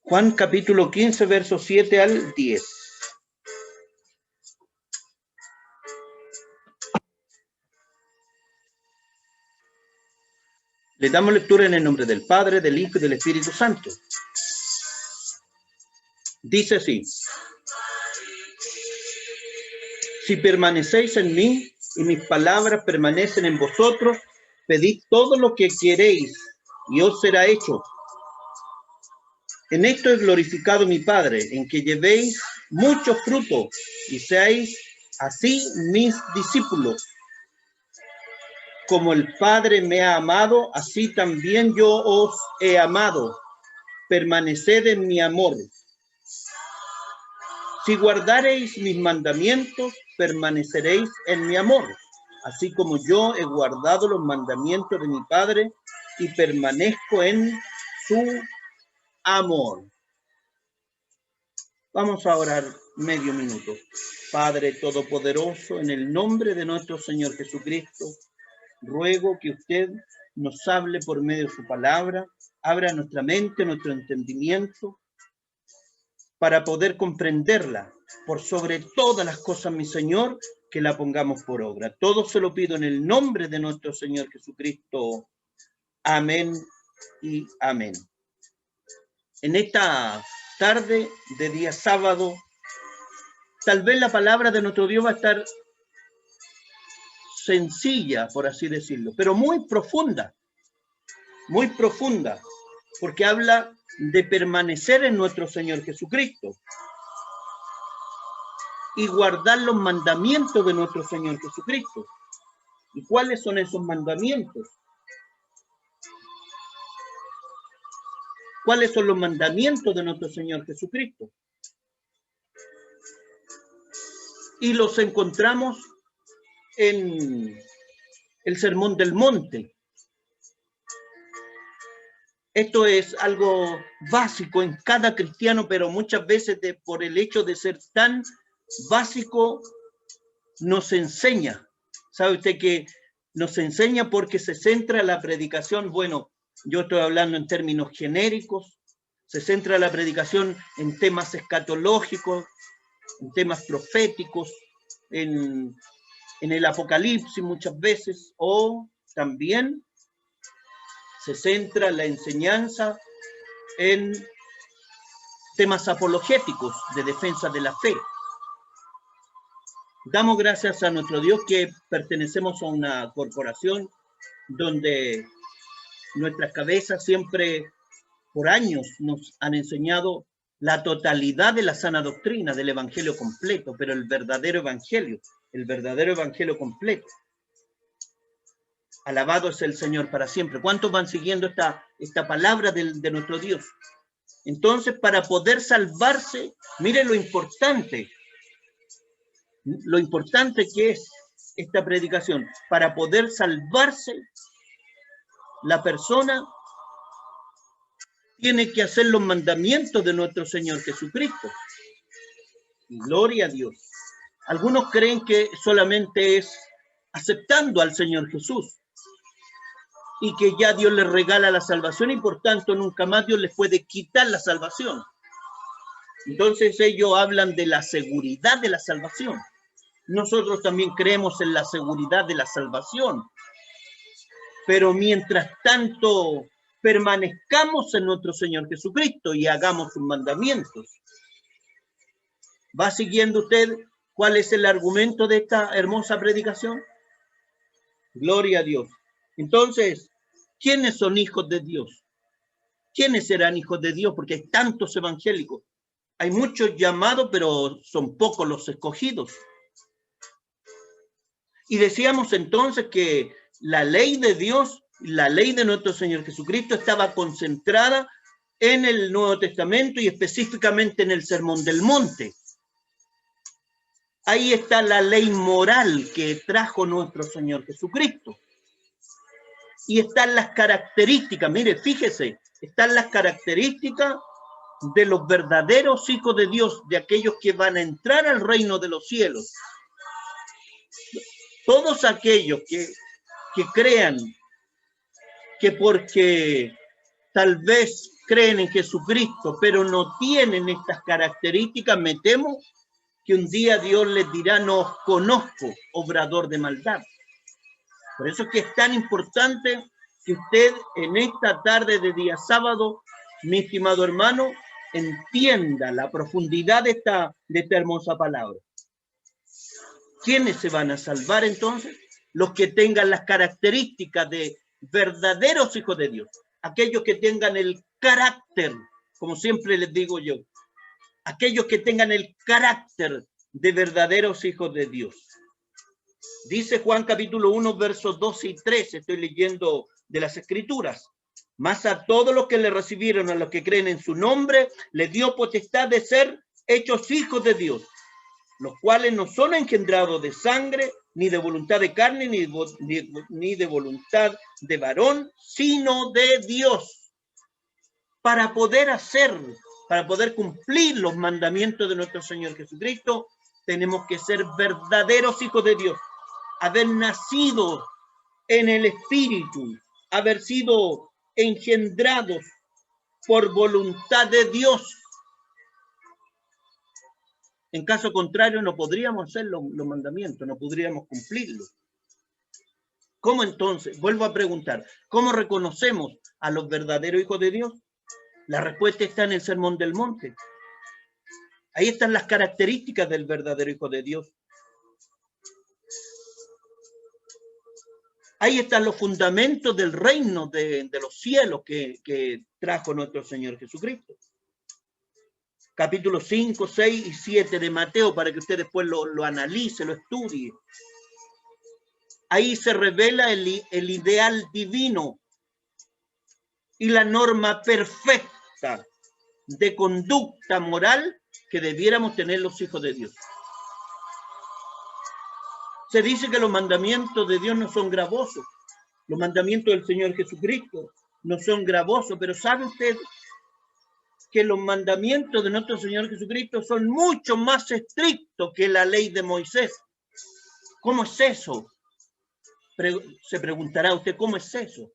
Juan capítulo 15, versos 7 al 10. Le damos lectura en el nombre del Padre, del Hijo y del Espíritu Santo. Dice así: si permanecéis en mí y mis palabras permanecen en vosotros, pedid todo lo que queréis y os será hecho. En esto es glorificado mi Padre, en que llevéis mucho fruto y seáis así mis discípulos. Como el Padre me ha amado, así también yo os he amado. Permaneced en mi amor. Si guardareis mis mandamientos, permaneceréis en mi amor, así como yo he guardado los mandamientos de mi Padre y permanezco en su amor. Vamos a orar medio minuto. Padre Todopoderoso, en el nombre de nuestro Señor Jesucristo, ruego que usted nos hable por medio de su palabra, abra nuestra mente, nuestro entendimiento, para poder comprenderla. Por sobre todas las cosas, mi Señor, que la pongamos por obra. Todo se lo pido en el nombre de nuestro Señor Jesucristo. Amén y amén. En esta tarde de día sábado, tal vez la palabra de nuestro Dios va a estar sencilla, por así decirlo, pero muy profunda, porque habla de permanecer en nuestro Señor Jesucristo y guardar los mandamientos de nuestro Señor Jesucristo. ¿Y cuáles son esos mandamientos? ¿Cuáles son los mandamientos de nuestro Señor Jesucristo? Y los encontramos en el Sermón del Monte. Esto es algo básico en cada cristiano, pero muchas veces por el hecho de ser tan básico nos enseña. ¿Sabe usted que nos enseña porque se centra la predicación? Bueno, yo estoy hablando en términos genéricos. Se centra la predicación en temas escatológicos, en temas proféticos, en el Apocalipsis muchas veces, o también se centra la enseñanza en temas apologéticos de defensa de la fe. Damos gracias a nuestro Dios que pertenecemos a una corporación donde nuestras cabezas siempre por años nos han enseñado la totalidad de la sana doctrina del evangelio completo, pero el verdadero evangelio completo. Alabado es el Señor para siempre. ¿Cuántos van siguiendo esta palabra de nuestro Dios? Entonces, para poder salvarse, mire lo importante que es esta predicación. Para poder salvarse, la persona tiene que hacer los mandamientos de nuestro Señor Jesucristo. Gloria a Dios. Algunos creen que solamente es aceptando al Señor Jesús y que ya Dios les regala la salvación y por tanto nunca más Dios les puede quitar la salvación. Entonces ellos hablan de la seguridad de la salvación. Nosotros también creemos en la seguridad de la salvación. Pero mientras tanto permanezcamos en nuestro Señor Jesucristo y hagamos sus mandamientos. ¿Va siguiendo usted cuál es el argumento de esta hermosa predicación? Gloria a Dios. Entonces, ¿quiénes son hijos de Dios? ¿Quiénes serán hijos de Dios? Porque hay tantos evangélicos. Hay muchos llamados, pero son pocos los escogidos. Y decíamos entonces que la ley de Dios, la ley de nuestro Señor Jesucristo estaba concentrada en el Nuevo Testamento y específicamente en el Sermón del Monte. Ahí está la ley moral que trajo nuestro Señor Jesucristo. Y están las características, mire, fíjese, están las características de los verdaderos hijos de Dios, de aquellos que van a entrar al reino de los cielos. Todos aquellos que crean que porque tal vez creen en Jesucristo, pero no tienen estas características, me temo que un día Dios les dirá, no os conozco, obrador de maldad. Por eso es que es tan importante que usted en esta tarde de día sábado, mi estimado hermano, entienda la profundidad de esta hermosa palabra. ¿Quiénes se van a salvar entonces? Los que tengan las características de verdaderos hijos de Dios. Aquellos que tengan el carácter, como siempre les digo yo, aquellos que tengan el carácter de verdaderos hijos de Dios. Dice Juan capítulo 1, versos 12 y 13, estoy leyendo de las Escrituras. Mas a todos los que le recibieron, a los que creen en su nombre, les dio potestad de ser hechos hijos de Dios, los cuales no son engendrados de sangre, ni de voluntad de carne, ni de voluntad de varón, sino de Dios. Para poder cumplir los mandamientos de nuestro Señor Jesucristo, tenemos que ser verdaderos hijos de Dios, haber nacido en el Espíritu, haber sido engendrados por voluntad de Dios. En caso contrario, no podríamos hacer los mandamientos, no podríamos cumplirlos. ¿Cómo entonces? Vuelvo a preguntar, ¿cómo reconocemos a los verdaderos hijos de Dios? La respuesta está en el Sermón del Monte. Ahí están las características del verdadero hijo de Dios. Ahí están los fundamentos del reino de los cielos que trajo nuestro Señor Jesucristo. Capítulos 5, 6 y 7 de Mateo, para que usted después lo analice, lo estudie. Ahí se revela el ideal divino y la norma perfecta de conducta moral que debiéramos tener los hijos de Dios. Se dice que los mandamientos de Dios no son gravosos. Los mandamientos del Señor Jesucristo no son gravosos, pero ¿sabe usted que los mandamientos de nuestro Señor Jesucristo son mucho más estrictos que la ley de Moisés? ¿Cómo es eso? Se preguntará usted, ¿cómo es eso?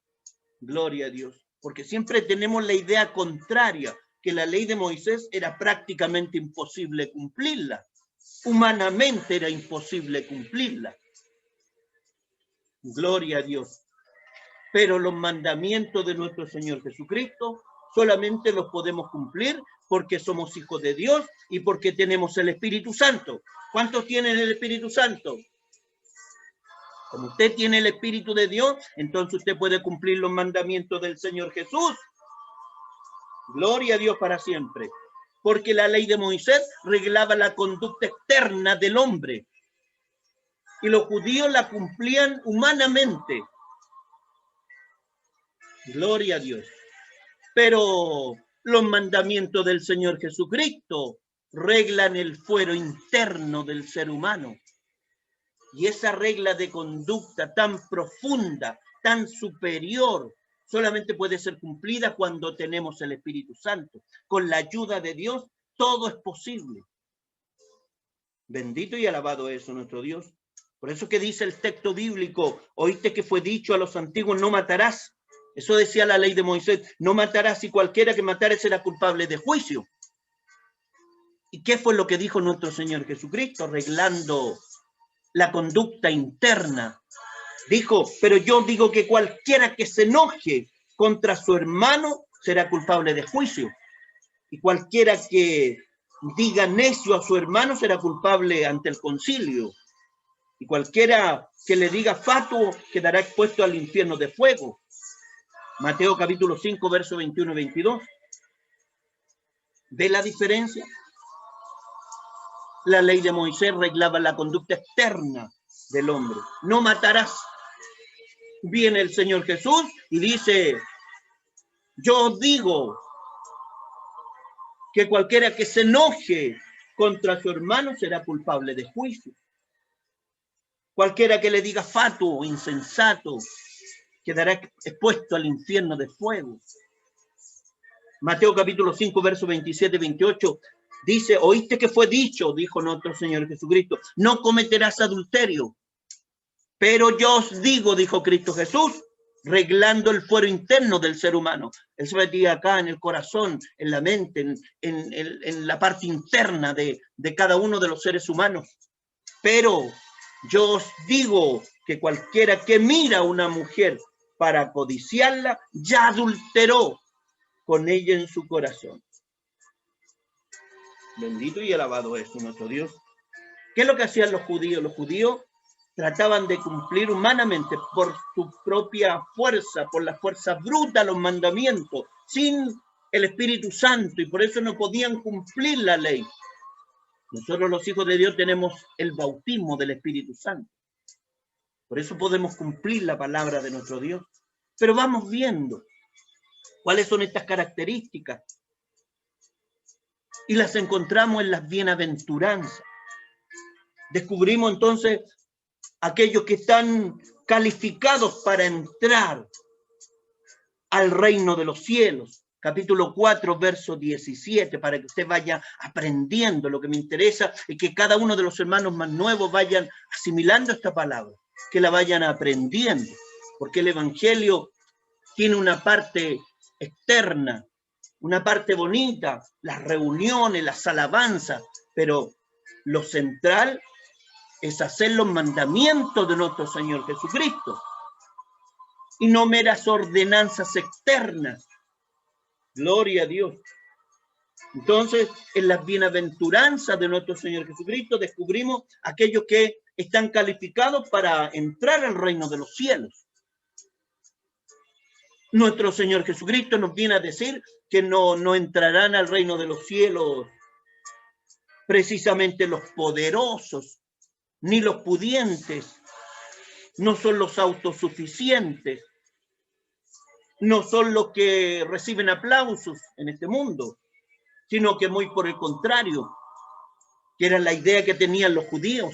Gloria a Dios. Porque siempre tenemos la idea contraria, que la ley de Moisés era prácticamente imposible cumplirla. Humanamente era imposible cumplirla. Gloria a Dios. Pero los mandamientos de nuestro Señor Jesucristo solamente los podemos cumplir porque somos hijos de Dios y porque tenemos el Espíritu Santo. ¿Cuántos tienen el Espíritu Santo? Como usted tiene el Espíritu de Dios, entonces usted puede cumplir los mandamientos del Señor Jesús. Gloria a Dios para siempre. Porque la ley de Moisés reglaba la conducta externa del hombre. Y los judíos la cumplían humanamente. Gloria a Dios. Pero los mandamientos del Señor Jesucristo reglan el fuero interno del ser humano. Y esa regla de conducta tan profunda, tan superior, solamente puede ser cumplida cuando tenemos el Espíritu Santo. Con la ayuda de Dios, todo es posible. Bendito y alabado es nuestro Dios. Por eso que dice el texto bíblico, oíste que fue dicho a los antiguos, no matarás. Eso decía la ley de Moisés, no matarás, y cualquiera que matare será culpable de juicio. ¿Y qué fue lo que dijo nuestro Señor Jesucristo, arreglando la conducta interna? Dijo, pero yo digo que cualquiera que se enoje contra su hermano será culpable de juicio. Y cualquiera que diga necio a su hermano será culpable ante el concilio. Y cualquiera que le diga fatuo quedará expuesto al infierno de fuego. Mateo capítulo 5, versos 21 y 22. ¿Ve la diferencia? La ley de Moisés reglaba la conducta externa del hombre. No matarás. Viene el Señor Jesús y dice, yo digo que cualquiera que se enoje contra su hermano será culpable de juicio. Cualquiera que le diga fatuo o insensato quedará expuesto al infierno de fuego. Mateo capítulo 5, versos 27 y 28 dice, oíste que fue dicho, dijo nuestro Señor Jesucristo, no cometerás adulterio. Pero yo os digo, dijo Cristo Jesús, reglando el fuero interno del ser humano. Él se metía acá en el corazón, en la mente, en la parte interna de cada uno de los seres humanos. Pero yo os digo que cualquiera que mira a una mujer para codiciarla, ya adulteró con ella en su corazón. Bendito y alabado es nuestro Dios. ¿Qué es lo que hacían los judíos? Los judíos trataban de cumplir humanamente por su propia fuerza, por la fuerza bruta, los mandamientos, sin el Espíritu Santo, y por eso no podían cumplir la ley. Nosotros los hijos de Dios tenemos el bautismo del Espíritu Santo. Por eso podemos cumplir la palabra de nuestro Dios. Pero vamos viendo cuáles son estas características. Y las encontramos en las bienaventuranzas. Descubrimos entonces aquellos que están calificados para entrar al reino de los cielos. Capítulo 4, verso 17, para que usted vaya aprendiendo. Lo que me interesa es que cada uno de los hermanos más nuevos vayan asimilando esta palabra, que la vayan aprendiendo, porque el Evangelio tiene una parte externa, una parte bonita, las reuniones, las alabanzas, pero lo central es hacer los mandamientos de nuestro Señor Jesucristo y no meras ordenanzas externas. Gloria a Dios. Entonces, en las bienaventuranzas de nuestro Señor Jesucristo descubrimos aquellos que están calificados para entrar al reino de los cielos. Nuestro Señor Jesucristo nos viene a decir que no entrarán al reino de los cielos precisamente los poderosos, ni los pudientes, no son los autosuficientes, no son los que reciben aplausos en este mundo, sino que muy por el contrario, que era la idea que tenían los judíos.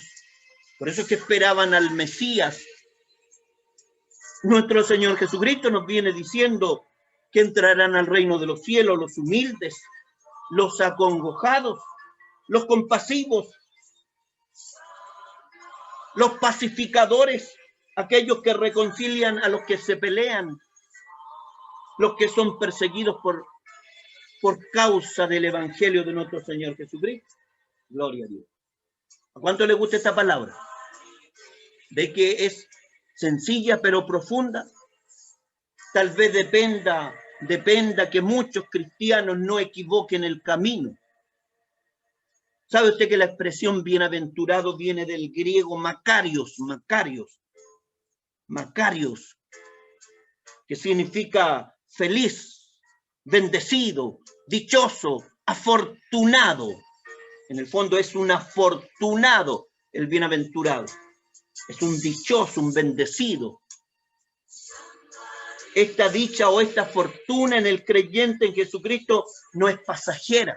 Por eso es que esperaban al Mesías. Nuestro Señor Jesucristo nos viene diciendo que entrarán al reino de los cielos los humildes, los acongojados, los compasivos, los pacificadores, aquellos que reconcilian a los que se pelean, los que son perseguidos por causa del Evangelio de nuestro Señor Jesucristo. Gloria a Dios. ¿A cuánto le gusta esta palabra? ¿Ve que es sencilla pero profunda? Tal vez dependa que muchos cristianos no equivoquen el camino. ¿Sabe usted que la expresión bienaventurado viene del griego Makarios, que significa feliz, bendecido, dichoso, afortunado? En el fondo es un afortunado el bienaventurado. Es un dichoso, un bendecido. Esta dicha o esta fortuna en el creyente en Jesucristo no es pasajera,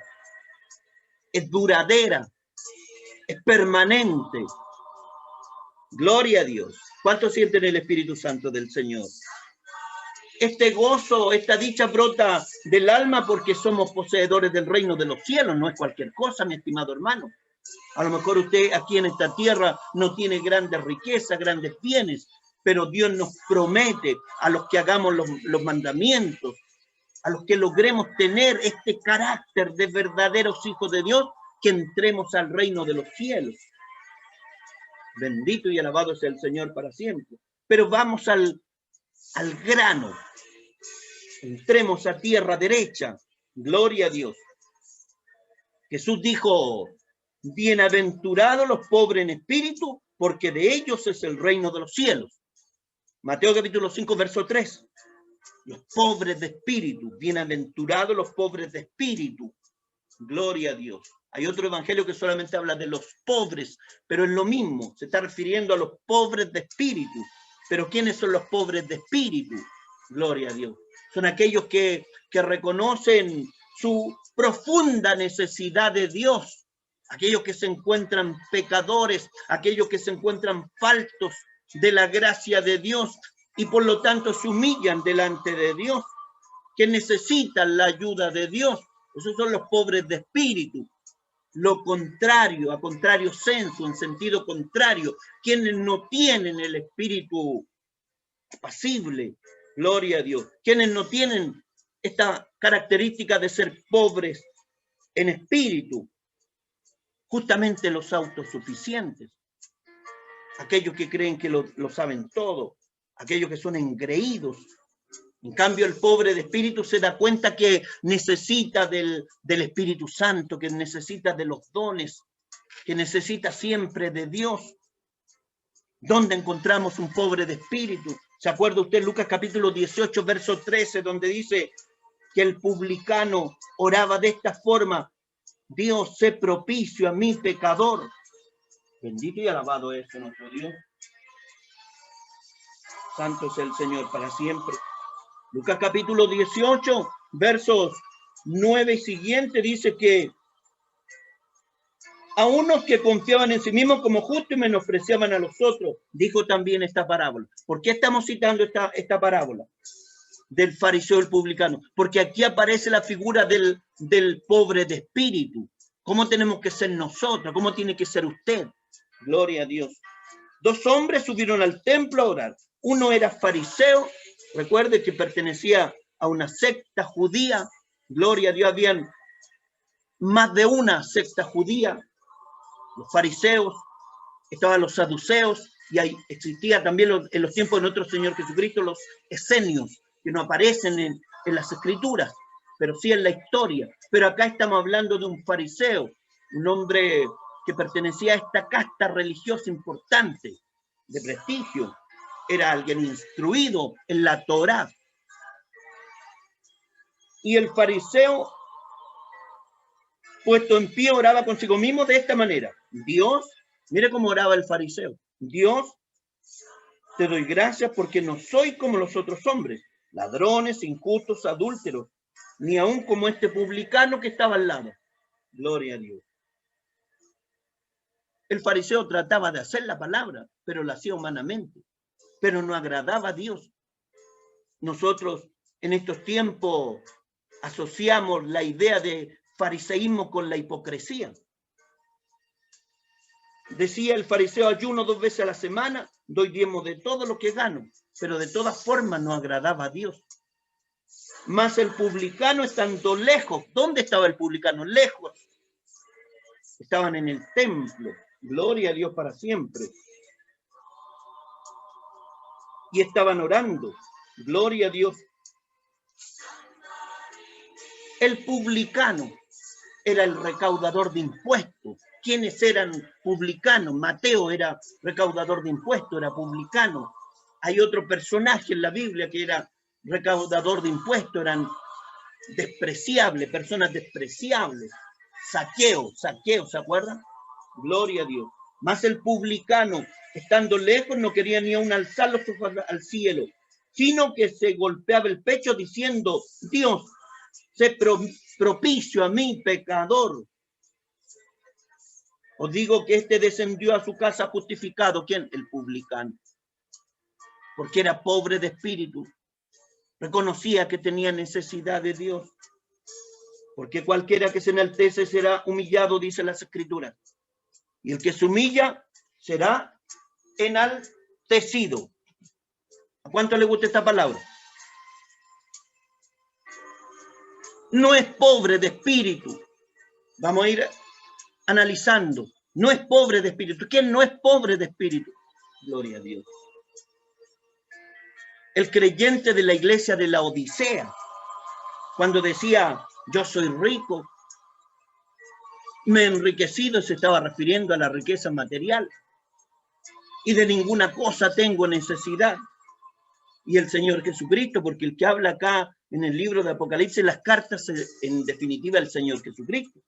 es duradera, es permanente. Gloria a Dios. ¿Cuántos sienten el Espíritu Santo del Señor? Este gozo, esta dicha brota del alma porque somos poseedores del reino de los cielos. No es cualquier cosa, mi estimado hermano. A lo mejor usted aquí en esta tierra no tiene grandes riquezas, grandes bienes, pero Dios nos promete a los que hagamos los mandamientos, a los que logremos tener este carácter de verdaderos hijos de Dios, que entremos al reino de los cielos. Bendito y alabado sea el Señor para siempre. Pero vamos al grano. Entremos a tierra derecha. Gloria a Dios. Jesús dijo: bienaventurados los pobres en espíritu, porque de ellos es el reino de los cielos. Mateo capítulo 5, verso 3. Los pobres de espíritu, bienaventurados los pobres de espíritu. Gloria a Dios. Hay otro evangelio que solamente habla de los pobres, pero es lo mismo, se está refiriendo a los pobres de espíritu. Pero ¿quiénes son los pobres de espíritu? Gloria a Dios. Son aquellos que reconocen su profunda necesidad de Dios, aquellos que se encuentran pecadores, aquellos que se encuentran faltos de la gracia de Dios y por lo tanto se humillan delante de Dios, que necesitan la ayuda de Dios. Esos son los pobres de espíritu. Lo contrario, a contrario sensu, en sentido contrario, quienes no tienen el espíritu apacible, Gloria a Dios. Quienes no tienen esta característica de ser pobres en espíritu, justamente los autosuficientes, aquellos que creen que lo saben todo, aquellos que son engreídos. En cambio, el pobre de espíritu se da cuenta que necesita del Espíritu Santo, que necesita de los dones, que necesita siempre de Dios. ¿Dónde encontramos un pobre de espíritu? ¿Se acuerda usted Lucas capítulo 18, verso 13, donde dice que el publicano oraba de esta forma: Dios, sé propicio a mi pecador? Bendito y alabado es nuestro Dios. Santo es el Señor para siempre. Lucas capítulo 18, versos 9 y siguiente, dice que a unos que confiaban en sí mismos como justos y menospreciaban a los otros, dijo también esta parábola. ¿Por qué estamos citando esta parábola del fariseo y el publicano? Porque aquí aparece la figura del pobre de espíritu. ¿Cómo tenemos que ser nosotros? ¿Cómo tiene que ser usted? Gloria a Dios. Dos hombres subieron al templo a orar. Uno era fariseo, recuerde que pertenecía a una secta judía. Gloria a Dios, habían más de una secta judía. Los fariseos, estaban los saduceos, y ahí existía también en los tiempos de nuestro Señor Jesucristo los esenios, que no aparecen en las escrituras, pero sí en la historia. Pero acá estamos hablando de un fariseo, un hombre que pertenecía a esta casta religiosa importante, de prestigio. Era alguien instruido en la Torá. Y el fariseo, puesto en pie, oraba consigo mismo de esta manera: Dios, mire cómo oraba el fariseo: Dios, te doy gracias porque no soy como los otros hombres, ladrones, injustos, adúlteros, ni aun como este publicano que estaba al lado. Gloria a Dios. El fariseo trataba de hacer la palabra, pero la hacía humanamente, pero no agradaba a Dios. Nosotros en estos tiempos asociamos la idea de fariseísmo con la hipocresía. Decía el fariseo: ayuno 2 veces a la semana, doy diezmo de todo lo que gano, pero de todas formas no agradaba a Dios. Mas el publicano, estando lejos, ¿dónde estaba el publicano? Lejos. Estaban en el templo, gloria a Dios para siempre. Y estaban orando, gloria a Dios. El publicano era el recaudador de impuestos. ¿Quiénes eran publicanos? Mateo era recaudador de impuestos, era publicano. Hay otro personaje en la Biblia que era recaudador de impuestos, eran despreciables, personas despreciables. Saqueo, ¿se acuerdan? Gloria a Dios. Más el publicano, estando lejos, no quería ni aún alzar los ojos al cielo, sino que se golpeaba el pecho diciendo: Dios, sé propicio a mí, pecador. Os digo que este descendió a su casa justificado. ¿Quién? El publicano. Porque era pobre de espíritu. Reconocía que tenía necesidad de Dios. Porque cualquiera que se enaltece será humillado, dice las Escrituras. Y el que se humilla será enaltecido. ¿A cuánto le gusta esta palabra? No es pobre de espíritu. Vamos a ir analizando. No es pobre de espíritu. ¿Quién no es pobre de espíritu? Gloria a Dios. El creyente de la iglesia de la Odisea, cuando decía: yo soy rico, me he enriquecido, se estaba refiriendo a la riqueza material, y de ninguna cosa tengo necesidad. Y el Señor Jesucristo, porque el que habla acá en el libro de Apocalipsis, las cartas, en definitiva, el Señor Jesucristo.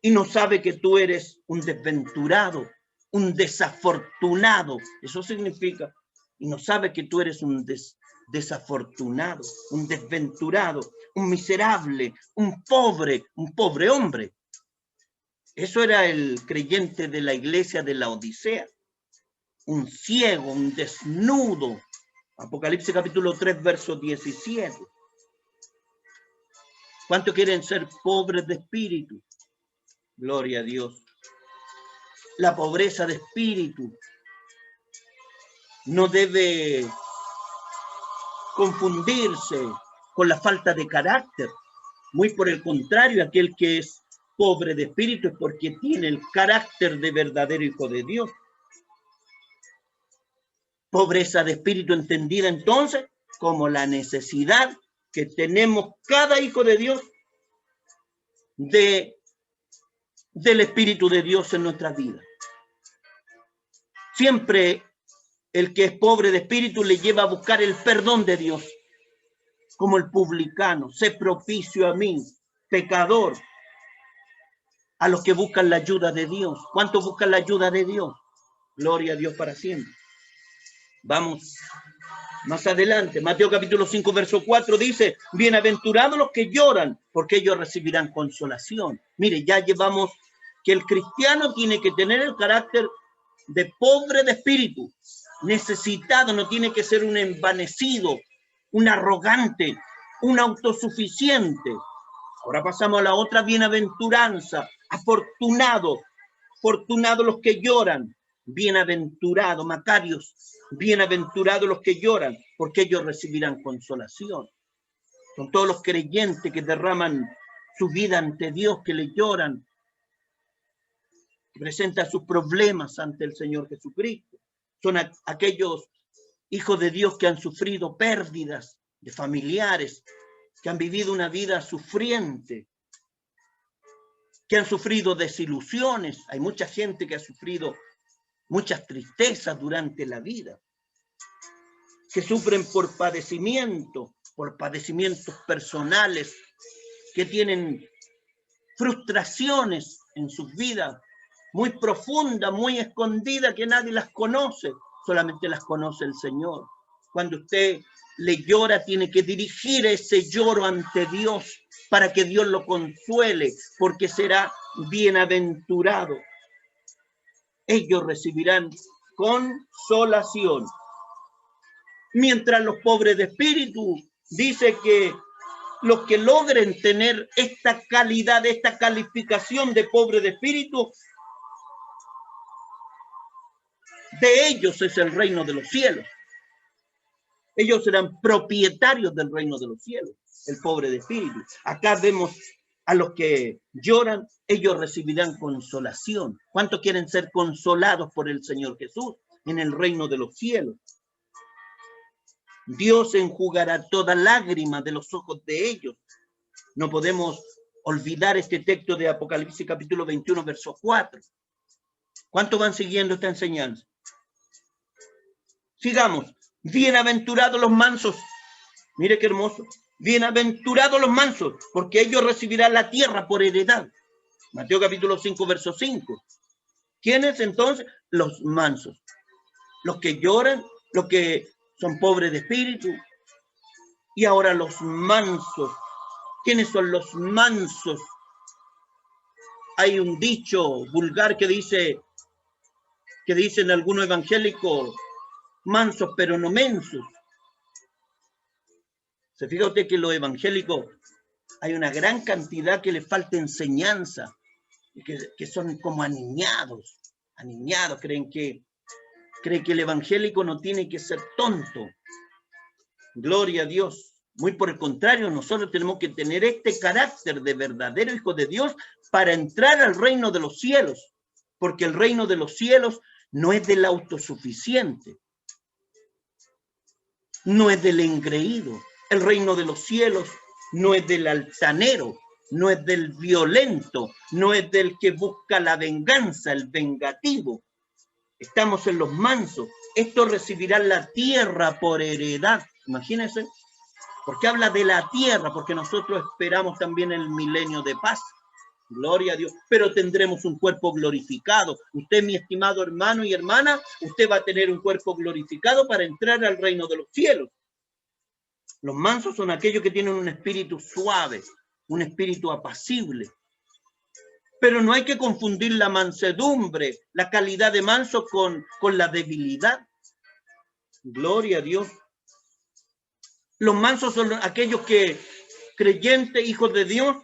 Y no sabe que tú eres un desventurado, un desafortunado. Eso significa. Y no sabe que tú eres un desafortunado, un desventurado, un miserable, un pobre hombre. Eso era el creyente de la iglesia de la Odisea. Un ciego, un desnudo. Apocalipsis capítulo 3, verso 17. ¿Cuántos quieren ser pobres de espíritu? Gloria a Dios. La pobreza de espíritu no debe confundirse con la falta de carácter. Muy por el contrario, aquel que es pobre de espíritu es porque tiene el carácter de verdadero hijo de Dios. Pobreza de espíritu entendida entonces como la necesidad que tenemos cada hijo de Dios del Espíritu de Dios en nuestra vida. Siempre el que es pobre de espíritu le lleva a buscar el perdón de Dios, como el publicano. Sé propicio a mí, pecador, a los que buscan la ayuda de Dios. ¿Cuántos buscan la ayuda de Dios? Gloria a Dios para siempre. Vamos más adelante. Mateo capítulo 5, verso 4 dice, bienaventurados los que lloran, porque ellos recibirán consolación. Mire, ya llevamos que el cristiano tiene que tener el carácter de pobre de espíritu, necesitado, no tiene que ser un envanecido, un arrogante, un autosuficiente. Ahora pasamos a la otra bienaventuranza. Afortunado, afortunado los que lloran. Bienaventurado, Macarios, bienaventurados los que lloran, porque ellos recibirán consolación. Son todos los creyentes que derraman su vida ante Dios, que le lloran, que presentan sus problemas ante el Señor Jesucristo. Son aquellos hijos de Dios que han sufrido pérdidas de familiares, que han vivido una vida sufriente, que han sufrido desilusiones. Hay mucha gente que ha sufrido muchas tristezas durante la vida, que sufren por padecimientos personales, que tienen frustraciones en sus vidas muy profundas, muy escondidas, que nadie las conoce, solamente las conoce el Señor. Cuando usted le llora, tiene que dirigir ese lloro ante Dios para que Dios lo consuele, porque será bienaventurado. Ellos recibirán consolación. Mientras los pobres de espíritu, dice que los que logren tener esta calidad, esta calificación de pobre de espíritu, de ellos es el reino de los cielos. Ellos serán propietarios del reino de los cielos, el pobre de espíritu. Acá vemos a los que lloran, ellos recibirán consolación. ¿Cuántos quieren ser consolados por el Señor Jesús en el reino de los cielos? Dios enjugará toda lágrima de los ojos de ellos. No podemos olvidar este texto de Apocalipsis capítulo 21, verso 4. ¿Cuántos van siguiendo esta enseñanza? Sigamos. Bienaventurados los mansos. Mire qué hermoso. Bienaventurados los mansos, porque ellos recibirán la tierra por heredad. Mateo capítulo 5, verso 5. ¿Quiénes entonces? Los mansos. Los que lloran, los que son pobres de espíritu. Y ahora los mansos. ¿Quiénes son los mansos? Hay un dicho vulgar que dicen algunos evangélicos, mansos pero no mensos. ¿Se fija usted que los evangélicos hay una gran cantidad que les falta enseñanza, que son como aniñados, creen que el evangélico no tiene que ser tonto? Gloria a Dios. Muy por el contrario, nosotros tenemos que tener este carácter de verdadero hijo de Dios para entrar al reino de los cielos, porque el reino de los cielos no es del autosuficiente, no es del engreído. El reino de los cielos no es del altanero, no es del violento, no es del que busca la venganza, el vengativo. Estamos en los mansos. Estos recibirán la tierra por heredad. Imagínense. ¿Por qué habla de la tierra? Porque nosotros esperamos también el milenio de paz. Gloria a Dios. Pero tendremos un cuerpo glorificado. Usted, mi estimado hermano y hermana, usted va a tener un cuerpo glorificado para entrar al reino de los cielos. Los mansos son aquellos que tienen un espíritu suave, un espíritu apacible. Pero no hay que confundir la mansedumbre, la calidad de manso con la debilidad. Gloria a Dios. Los mansos son aquellos que, creyentes, hijos de Dios,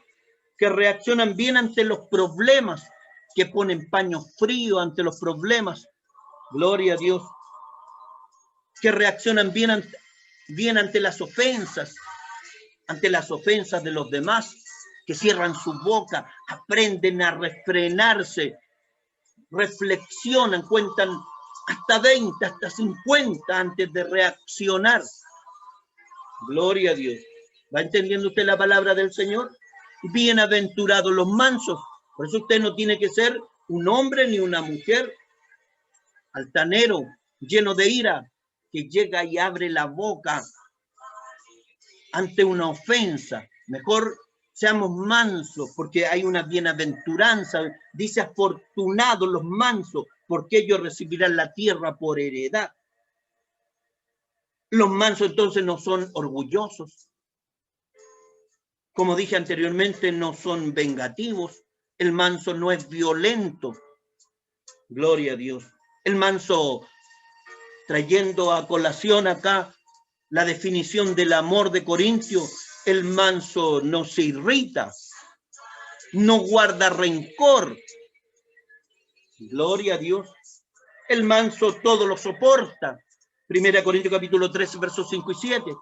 que reaccionan bien ante los problemas, que ponen paño frío ante los problemas. Gloria a Dios. que reaccionan bien ante las ofensas de los demás, que cierran su boca, aprenden a refrenarse, reflexionan, cuentan hasta 20, hasta 50 antes de reaccionar. Gloria a Dios. ¿Va entendiendo usted la palabra del Señor? Bienaventurados los mansos. Por eso usted no tiene que ser un hombre ni una mujer altanero, lleno de ira, que llega y abre la boca ante una ofensa. Mejor seamos mansos, porque hay una bienaventuranza. Dice, afortunados los mansos, porque ellos recibirán la tierra por heredad. Los mansos entonces no son orgullosos. Como dije anteriormente, no son vengativos. El manso no es violento. Gloria a Dios. El manso, trayendo a colación acá la definición del amor de Corintio, el manso no se irrita, no guarda rencor. Gloria a Dios. El manso todo lo soporta. 1 Corintios capítulo 13, versos 5 y 7.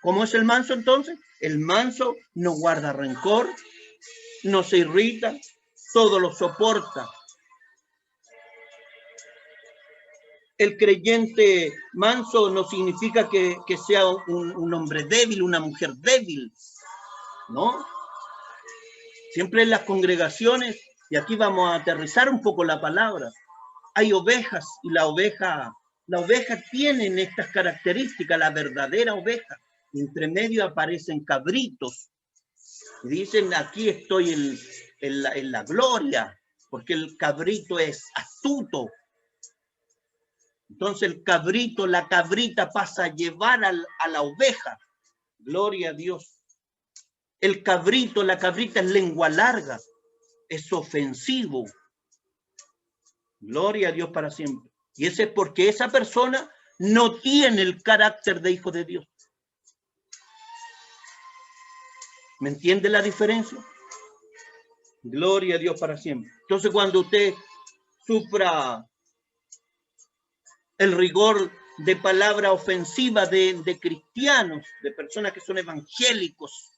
¿Cómo es el manso entonces? El manso no guarda rencor, no se irrita, todo lo soporta. El creyente manso no significa que sea un hombre débil, una mujer débil, ¿no? Siempre en las congregaciones, y aquí vamos a aterrizar un poco la palabra, hay ovejas y la oveja tiene estas características, la verdadera oveja. Entre medio aparecen cabritos. Y dicen, aquí estoy en la gloria, porque el cabrito es astuto. Entonces el cabrito, la cabrita pasa a llevar a la oveja. Gloria a Dios. El cabrito, la cabrita es lengua larga, es ofensivo. Gloria a Dios para siempre. Y ese es porque esa persona no tiene el carácter de hijo de Dios. ¿Me entiende la diferencia? Gloria a Dios para siempre. Entonces cuando usted sufra el rigor de palabra ofensiva de cristianos, de personas que son evangélicos,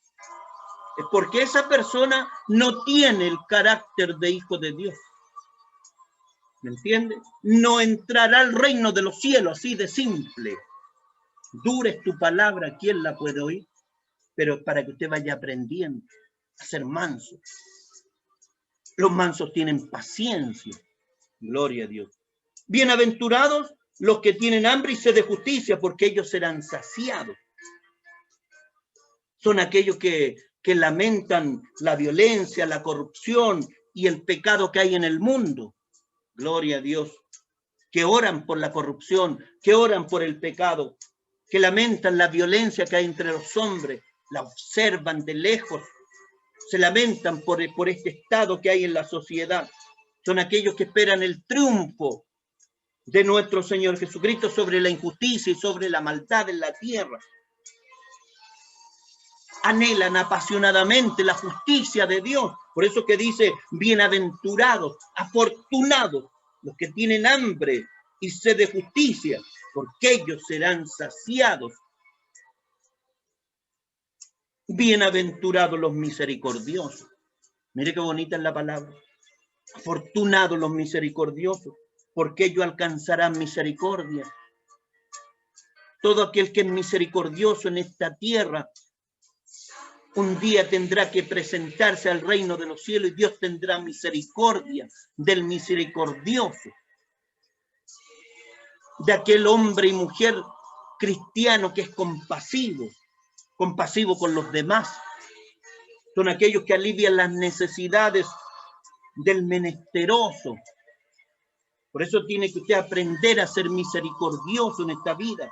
es porque esa persona no tiene el carácter de hijo de Dios. ¿Me entiende? No entrará al reino de los cielos, así de simple. Dura es tu palabra, ¿quién la puede oír? Pero para que usted vaya aprendiendo a ser manso. Los mansos tienen paciencia. Gloria a Dios. Bienaventurados los que tienen hambre y sed de justicia, porque ellos serán saciados. Son aquellos que lamentan la violencia, la corrupción y el pecado que hay en el mundo. Gloria a Dios. Que oran por la corrupción, que oran por el pecado, que lamentan la violencia que hay entre los hombres, la observan de lejos, se lamentan por este estado que hay en la sociedad. Son aquellos que esperan el triunfo de nuestro Señor Jesucristo sobre la injusticia y sobre la maldad en la tierra. Anhelan apasionadamente la justicia de Dios. Por eso que dice, bienaventurados, afortunados, los que tienen hambre y sed de justicia, porque ellos serán saciados. Bienaventurados los misericordiosos. Mire qué bonita es la palabra. Afortunados los misericordiosos, porque ellos alcanzarán misericordia. Todo aquel que es misericordioso en esta tierra, un día tendrá que presentarse al reino de los cielos y Dios tendrá misericordia del misericordioso. De aquel hombre y mujer cristiano que es compasivo con los demás. Son aquellos que alivian las necesidades del menesteroso. Por eso tiene que usted aprender a ser misericordioso en esta vida,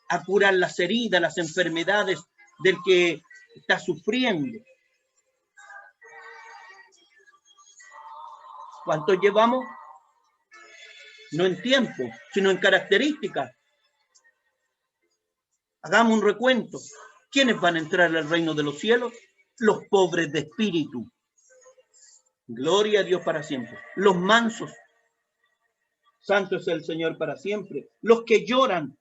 a curar las heridas, las enfermedades del que está sufriendo. ¿Cuánto llevamos? No en tiempo, sino en características. Hagamos un recuento. ¿Quiénes van a entrar al reino de los cielos? Los pobres de espíritu. Gloria a Dios para siempre. Los mansos. Santo es el Señor para siempre. Los que lloran,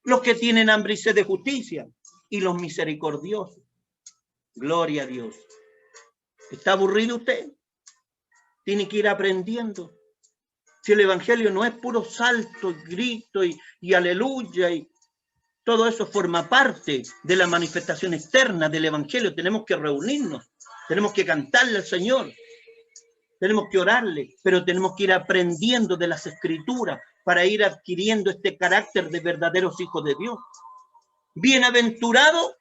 los que tienen hambre y sed de justicia, y los misericordiosos. Gloria a Dios. ¿Está aburrido usted? Tiene que ir aprendiendo. Si el evangelio no es puro salto, grito y aleluya, y todo eso forma parte de la manifestación externa del evangelio. Tenemos que reunirnos, tenemos que cantarle al Señor, tenemos que orarle, pero tenemos que ir aprendiendo de las escrituras para ir adquiriendo este carácter de verdaderos hijos de Dios. Bienaventurados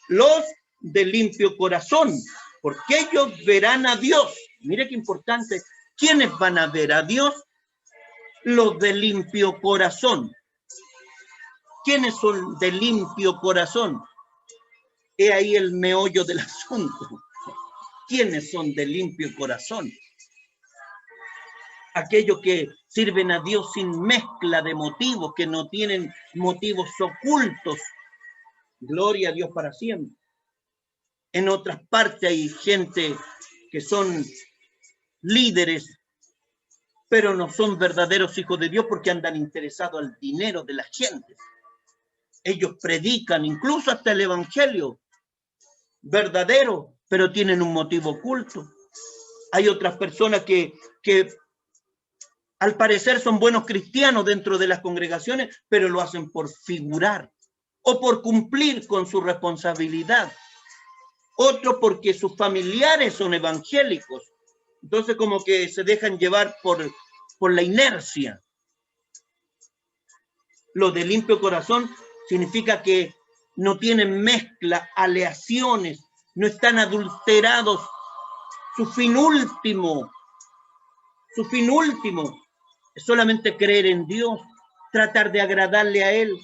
los de limpio corazón, porque ellos verán a Dios. Mire qué importante. ¿Quiénes van a ver a Dios? Los de limpio corazón. ¿Quiénes son de limpio corazón? He ahí el meollo del asunto. ¿Quiénes son de limpio corazón? Aquellos que sirven a Dios sin mezcla de motivos, que no tienen motivos ocultos. Gloria a Dios para siempre. En otras partes hay gente que son líderes, pero no son verdaderos hijos de Dios porque andan interesados al dinero de la gente. Ellos predican incluso hasta el evangelio verdadero, pero tienen un motivo oculto. Hay otras personas que al parecer son buenos cristianos dentro de las congregaciones, pero lo hacen por figurar o por cumplir con su responsabilidad. Otro porque sus familiares son evangélicos. Entonces como que se dejan llevar por la inercia. Los de limpio corazón significa que no tienen mezcla, aleaciones, no están adulterados. Su fin último es solamente creer en Dios, tratar de agradarle a Él.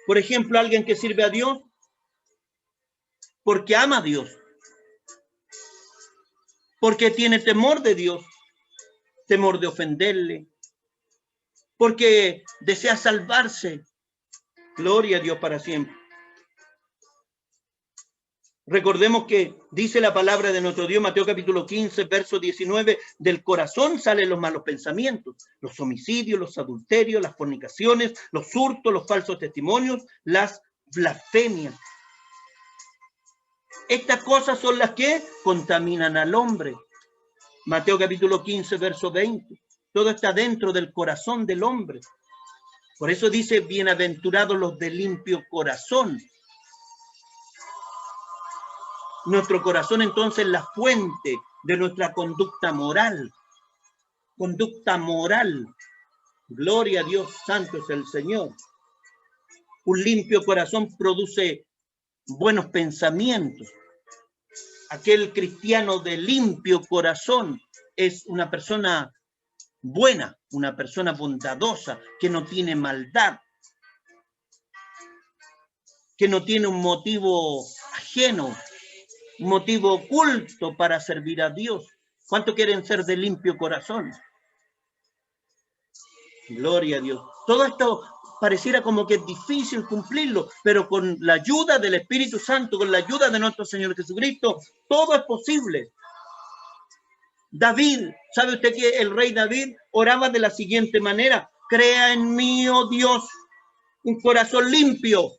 Por ejemplo, alguien que sirve a Dios porque ama a Dios, porque tiene temor de Dios, temor de ofenderle, porque desea salvarse. Gloria a Dios para siempre. Recordemos que dice la palabra de nuestro Dios, Mateo capítulo 15, verso 19, del corazón salen los malos pensamientos, los homicidios, los adulterios, las fornicaciones, los hurtos, los falsos testimonios, las blasfemias. Estas cosas son las que contaminan al hombre. Mateo capítulo 15, verso 20. Todo está dentro del corazón del hombre. Por eso dice, bienaventurados los de limpio corazón. Nuestro corazón entonces es la fuente de nuestra conducta moral. Conducta moral. Gloria a Dios, santo es el Señor. Un limpio corazón produce buenos pensamientos. Aquel cristiano de limpio corazón es una persona buena, una persona bondadosa, que no tiene maldad, que no tiene un motivo ajeno, un motivo oculto para servir a Dios. ¿Cuántos quieren ser de limpio corazón? Gloria a Dios. Todo esto pareciera como que es difícil cumplirlo, pero con la ayuda del Espíritu Santo, con la ayuda de nuestro Señor Jesucristo, todo es posible. David, ¿sabe usted que el rey David oraba de la siguiente manera? Crea en mí, oh Dios, un corazón limpio.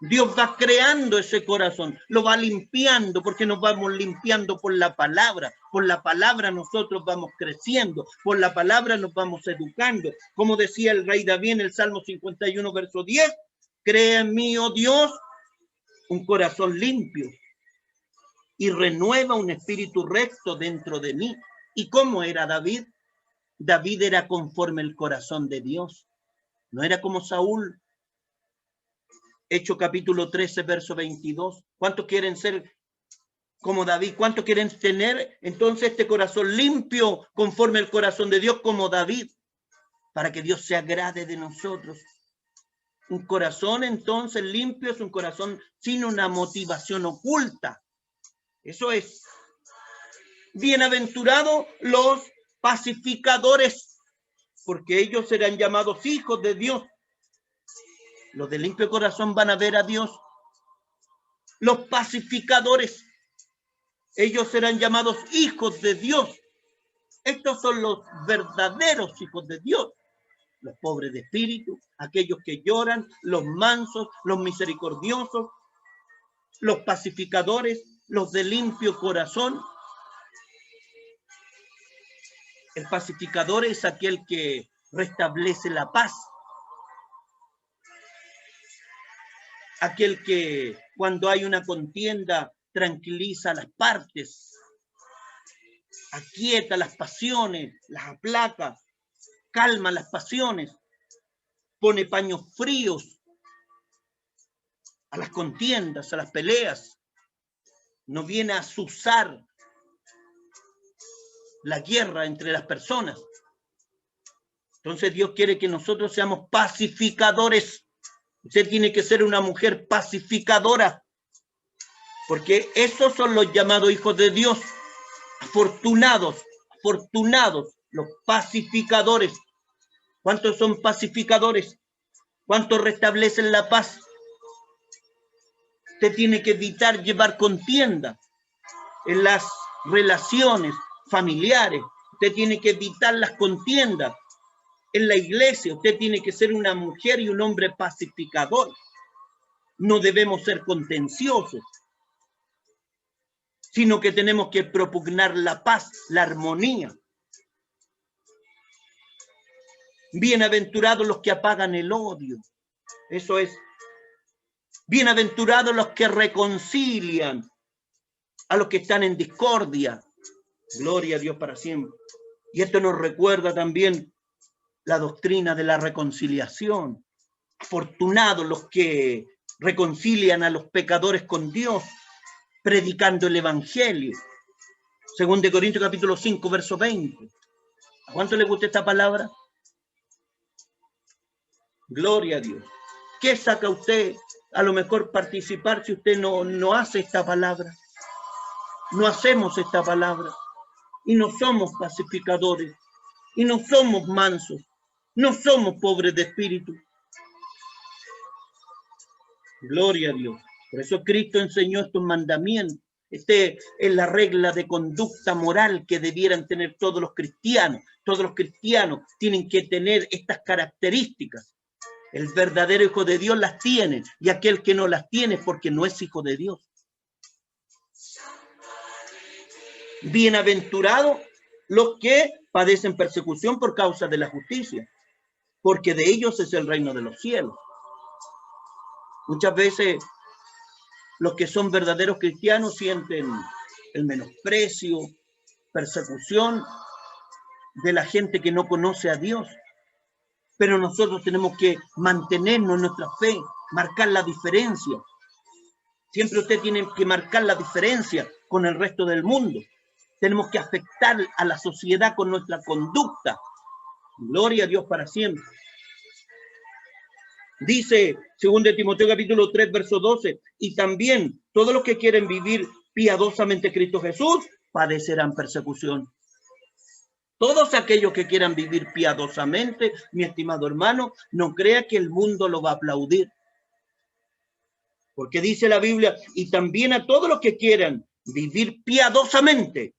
Dios va creando ese corazón, lo va limpiando, porque nos vamos limpiando por la palabra. Por la palabra nosotros vamos creciendo, por la palabra nos vamos educando. Como decía el rey David en el Salmo 51, verso 10, crea en mí, oh Dios, un corazón limpio y renueva un espíritu recto dentro de mí. ¿Y cómo era David? David era conforme el corazón de Dios, no era como Saúl. Hechos capítulo 13, verso 22. ¿Cuántos quieren ser como David? ¿Cuántos quieren tener entonces este corazón limpio conforme el corazón de Dios como David? Para que Dios se agrade de nosotros. Un corazón entonces limpio es un corazón sin una motivación oculta. Eso es. Bienaventurados los pacificadores, porque ellos serán llamados hijos de Dios. Los de limpio corazón van a ver a Dios. Los pacificadores, ellos serán llamados hijos de Dios. Estos son los verdaderos hijos de Dios. Los pobres de espíritu, aquellos que lloran, los mansos, los misericordiosos, los pacificadores, los de limpio corazón. El pacificador es aquel que restablece la paz. Aquel que cuando hay una contienda tranquiliza a las partes, aquieta las pasiones, las aplaca, calma las pasiones, pone paños fríos a las contiendas, a las peleas. No viene a azuzar la guerra entre las personas. Entonces Dios quiere que nosotros seamos pacificadores. Usted tiene que ser una mujer pacificadora, porque esos son los llamados hijos de Dios. Afortunados, afortunados los pacificadores. ¿Cuántos son pacificadores? ¿Cuántos restablecen la paz? Usted tiene que evitar llevar contienda en las relaciones familiares. Usted tiene que evitar las contiendas en la iglesia. Usted tiene que ser una mujer y un hombre pacificador. No debemos ser contenciosos, sino que tenemos que propugnar la paz, la armonía. Bienaventurados los que apagan el odio. Eso es. Bienaventurados los que reconcilian a los que están en discordia. Gloria a Dios para siempre. Y esto nos recuerda también la doctrina de la reconciliación. Afortunados los que reconcilian a los pecadores con Dios, predicando el evangelio. Según de Corintios capítulo 5, verso 20. ¿A cuánto le gusta esta palabra? Gloria a Dios. ¿Qué saca usted? A lo mejor participar si usted no hace esta palabra. No hacemos esta palabra. Y no somos pacificadores. Y no somos mansos. No somos pobres de espíritu. Gloria a Dios. Por eso Cristo enseñó estos mandamientos. Este es la regla de conducta moral que debieran tener todos los cristianos. Todos los cristianos tienen que tener estas características. El verdadero hijo de Dios las tiene, y aquel que no las tiene porque no es hijo de Dios. Bienaventurados los que padecen persecución por causa de la justicia, porque de ellos es el reino de los cielos. Muchas veces los que son verdaderos cristianos sienten el menosprecio, persecución de la gente que no conoce a Dios. Pero nosotros tenemos que mantenernos en nuestra fe, marcar la diferencia. Siempre usted tiene que marcar la diferencia con el resto del mundo. Tenemos que afectar a la sociedad con nuestra conducta. Gloria a Dios para siempre. Dice, según de Timoteo capítulo 3, verso 12, y también todos los que quieren vivir piadosamente Cristo Jesús padecerán persecución. Todos aquellos que quieran vivir piadosamente, mi estimado hermano, no crea que el mundo lo va a aplaudir. Porque dice la Biblia, y también a todos los que quieran vivir piadosamente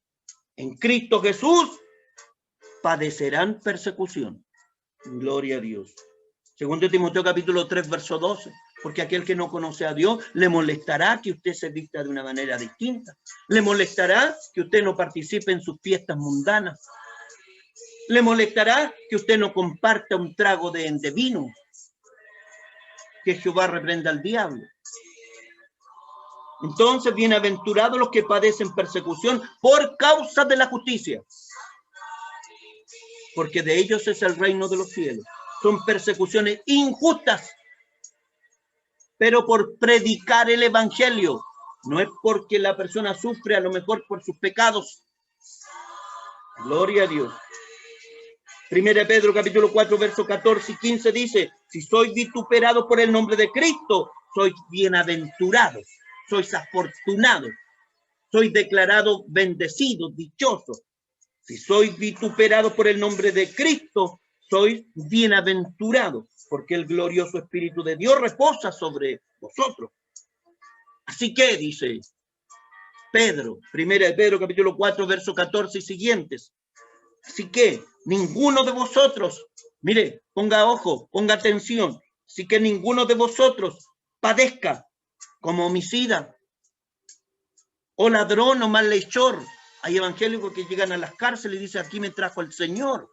en Cristo Jesús, padecerán persecución. Gloria a Dios. Según de Timoteo capítulo 3, verso 12. Porque aquel que no conoce a Dios, le molestará que usted se vista de una manera distinta. Le molestará que usted no participe en sus fiestas mundanas. Le molestará que usted no comparta un trago de vino. Que Jehová reprenda al diablo. Entonces, bienaventurados los que padecen persecución por causa de la justicia. Porque de ellos es el reino de los cielos. Son persecuciones injustas. Pero por predicar el evangelio. No es porque la persona sufre a lo mejor por sus pecados. Gloria a Dios. Primera Pedro capítulo 4, verso 14 y 15 dice, si sois vituperados por el nombre de Cristo, sois bienaventurados, sois afortunados, sois declarados bendecidos, dichosos. Si sois vituperados por el nombre de Cristo, sois bienaventurados, porque el glorioso Espíritu de Dios reposa sobre vosotros. Así que, dice Pedro, Primera de Pedro capítulo 4, verso 14 y siguientes, Así que ninguno de vosotros, mire, ponga ojo, ponga atención, así que ninguno de vosotros padezca como homicida, o ladrón, o malhechor. Hay evangélicos que llegan a las cárceles y dicen, aquí me trajo el Señor,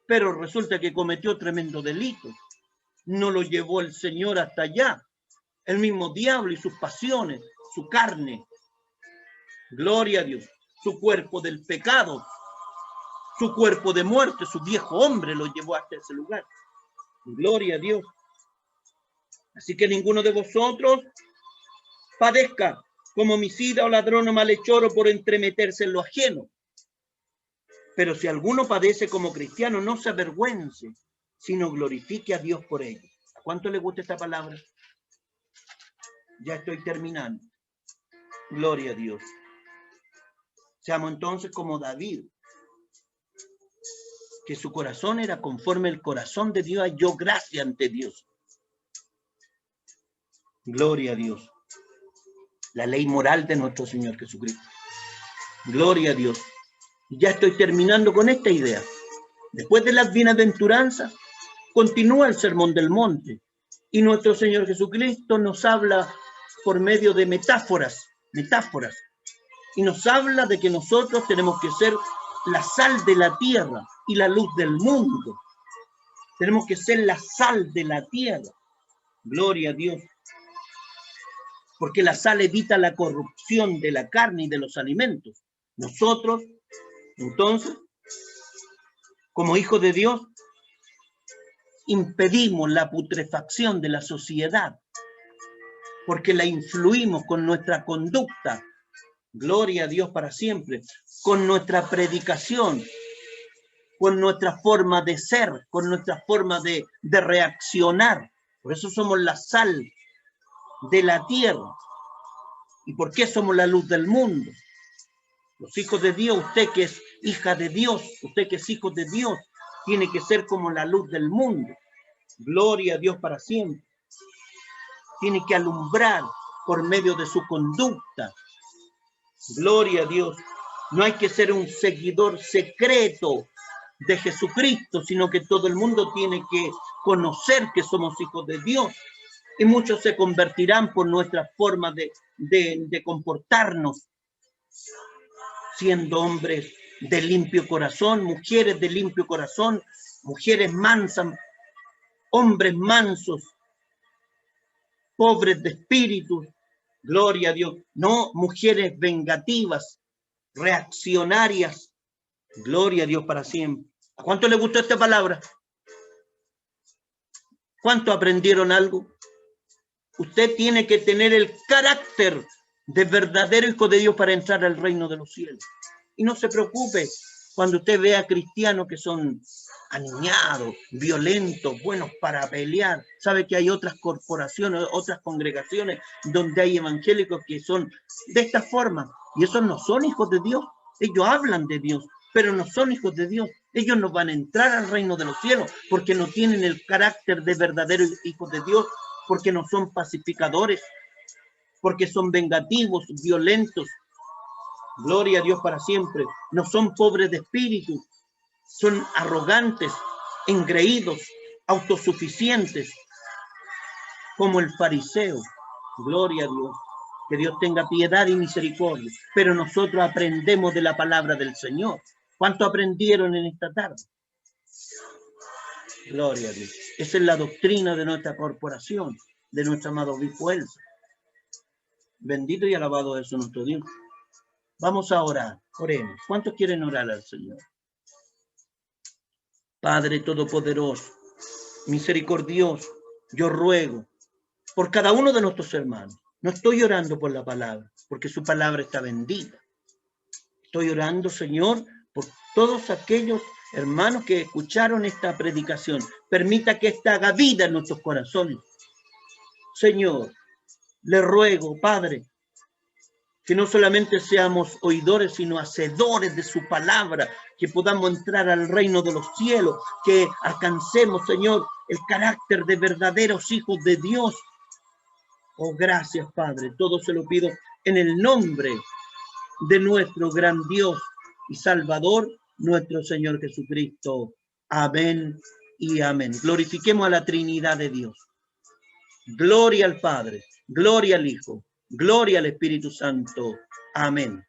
pero resulta que cometió tremendo delito. No lo llevó el Señor hasta allá. El mismo diablo y sus pasiones, su carne. Gloria a Dios. Su cuerpo del pecado, su cuerpo de muerte, su viejo hombre lo llevó hasta ese lugar. Gloria a Dios. Así que ninguno de vosotros padezca como homicida o ladrón o malhechor o por entremeterse en lo ajeno. Pero si alguno padece como cristiano, no se avergüence, sino glorifique a Dios por ello. ¿A cuánto le gusta esta palabra? Ya estoy terminando. Gloria a Dios. Seamos entonces como David, que su corazón era conforme el corazón de Dios, halló gracia ante Dios. Gloria a Dios. La ley moral de nuestro Señor Jesucristo. Gloria a Dios. Ya estoy terminando con esta idea. Después de las bienaventuranzas, continúa el Sermón del Monte. Y nuestro Señor Jesucristo nos habla por medio de metáforas. Y nos habla de que nosotros tenemos que ser la sal de la tierra y la luz del mundo. Tenemos que ser la sal de la tierra. Gloria a Dios. Porque la sal evita la corrupción de la carne y de los alimentos. Nosotros, entonces, como hijos de Dios, impedimos la putrefacción de la sociedad, porque la influimos con nuestra conducta. Gloria a Dios para siempre. Con nuestra predicación, con nuestra forma de ser, con nuestra forma de reaccionar. Por eso somos la sal de la tierra. ¿Y por qué somos la luz del mundo? Los hijos de Dios, usted que es hija de Dios, usted que es hijo de Dios, tiene que ser como la luz del mundo. Gloria a Dios para siempre. Tiene que alumbrar por medio de su conducta. Gloria a Dios. No hay que ser un seguidor secreto de Jesucristo, sino que todo el mundo tiene que conocer que somos hijos de Dios. Y muchos se convertirán por nuestra forma de comportarnos, siendo hombres de limpio corazón, mujeres de limpio corazón, mujeres mansas, hombres mansos, pobres de espíritu. Gloria a Dios. No mujeres vengativas, reaccionarias. Gloria a Dios para siempre. ¿A cuánto le gustó esta palabra? ¿Cuánto aprendieron algo? Usted tiene que tener el carácter de verdadero hijo de Dios para entrar al reino de los cielos. Y no se preocupe cuando usted vea cristianos que son aniñados, violentos, buenos para pelear. Sabe que hay otras corporaciones, otras congregaciones donde hay evangélicos que son de esta forma. Y esos no son hijos de Dios. Ellos hablan de Dios, pero no son hijos de Dios. Ellos no van a entrar al reino de los cielos porque no tienen el carácter de verdaderos hijos de Dios, porque no son pacificadores, porque son vengativos, violentos. Gloria a Dios para siempre. No son pobres de espíritu, son arrogantes, engreídos, autosuficientes, como el fariseo. Gloria a Dios. Que Dios tenga piedad y misericordia. Pero nosotros aprendemos de la palabra del Señor. ¿Cuánto aprendieron en esta tarde? Gloria a Dios. Esa es la doctrina de nuestra corporación, de nuestro amado obispo Elsa. Bendito y alabado es nuestro Dios. Vamos a orar. Oremos. ¿Cuántos quieren orar al Señor? Padre Todopoderoso, misericordioso, yo ruego por cada uno de nuestros hermanos. No estoy orando por la palabra, porque su palabra está bendita. Estoy orando, Señor, por todos aquellos hermanos que escucharon esta predicación. Permita que esta haga vida en nuestros corazones. Señor, le ruego, Padre, que no solamente seamos oidores, sino hacedores de su palabra, que podamos entrar al reino de los cielos, que alcancemos, Señor, el carácter de verdaderos hijos de Dios. Oh, gracias, Padre. Todo se lo pido en el nombre de nuestro gran Dios y Salvador, nuestro Señor Jesucristo. Amén y amén. Glorifiquemos a la Trinidad de Dios. Gloria al Padre, gloria al Hijo, gloria al Espíritu Santo. Amén.